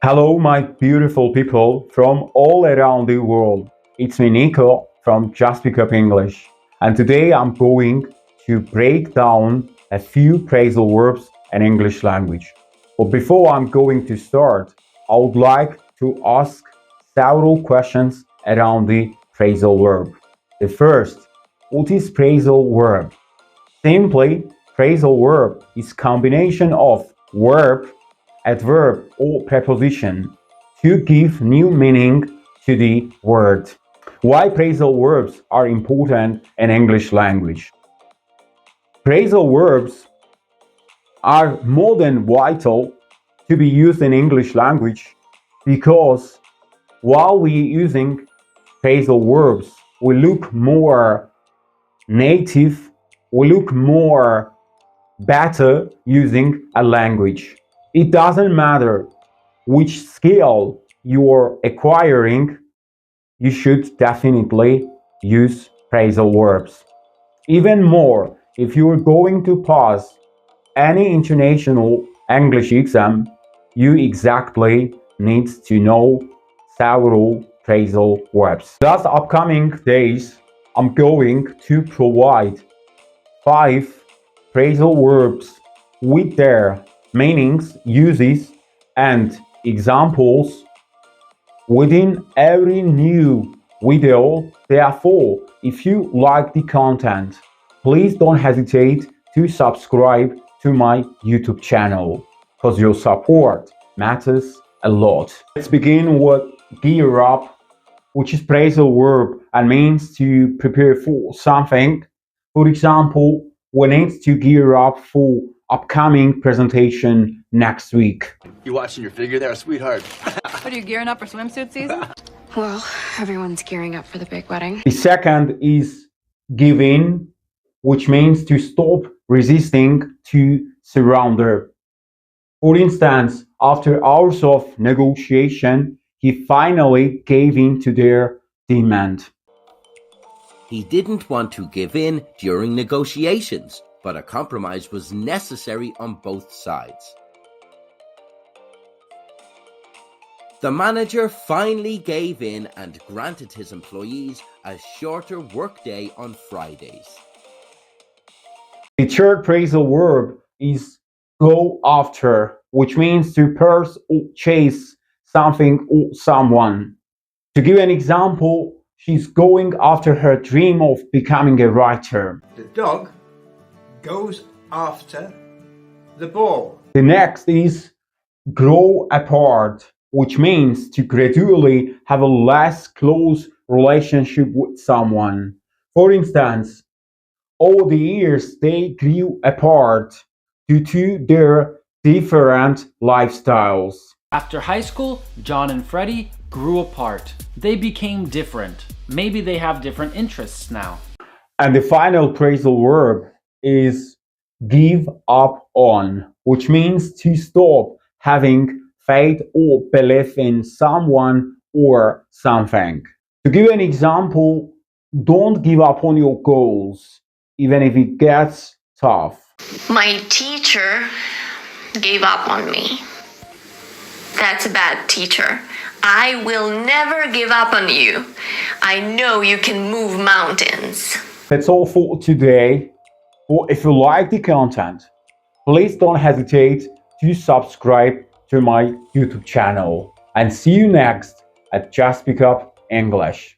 Hello, my beautiful people from all around the world. It's me, Niko, from Just Pick Up English. And today I'm going to break down a few phrasal verbs in English language. But before I'm going to start, I would like to ask several questions around the phrasal verb. The first, what is phrasal verb? Simply, phrasal verb is combination of verb, adverb or preposition to give new meaning to the word. Why phrasal verbs are important in English language? Phrasal verbs are more than vital to be used in English language because while we're using phrasal verbs, we look more native, we look more better using a language. It doesn't matter which skill you're acquiring, you should definitely use phrasal verbs. Even more, if you're going to pass any international English exam, you exactly need to know several phrasal verbs. Thus, upcoming days, I'm going to provide 5 phrasal verbs with their meanings, uses, and examples within every new video. Therefore, if you like the content, please don't hesitate to subscribe to my YouTube channel because your support matters a lot. Let's begin with gear up, which is phrasal verb and means to prepare for something. For example, we need to gear up for upcoming presentation next week. You watching your figure there, sweetheart? What, are you gearing up for swimsuit season? Well, everyone's gearing up for the big wedding. The second is give in, which means to stop resisting to surrender. For instance, after hours of negotiation, he finally gave in to their demand. He didn't want to give in during negotiations, but a compromise was necessary on both sides. The manager finally gave in and granted his employees a shorter workday on Fridays. The third phrasal verb is go after, which means to pursue or chase something or someone. To give an example, she's going after her dream of becoming a writer. The dog goes after the ball. The next is grow apart, which means to gradually have a less close relationship with someone. For instance, over the years they grew apart due to their different lifestyles. After high school, John and Freddie grew apart. They became different. Maybe they have different interests now. And the final phrasal verb is give up on, which means to stop having faith or belief in someone or something. To give an example, don't give up on your goals, even if it gets tough. My teacher gave up on me. That's a bad teacher. I will never give up on you. I know you can move mountains. That's all for today. But if you like the content, please don't hesitate to subscribe to my YouTube channel. And see you next at Just Pick Up English.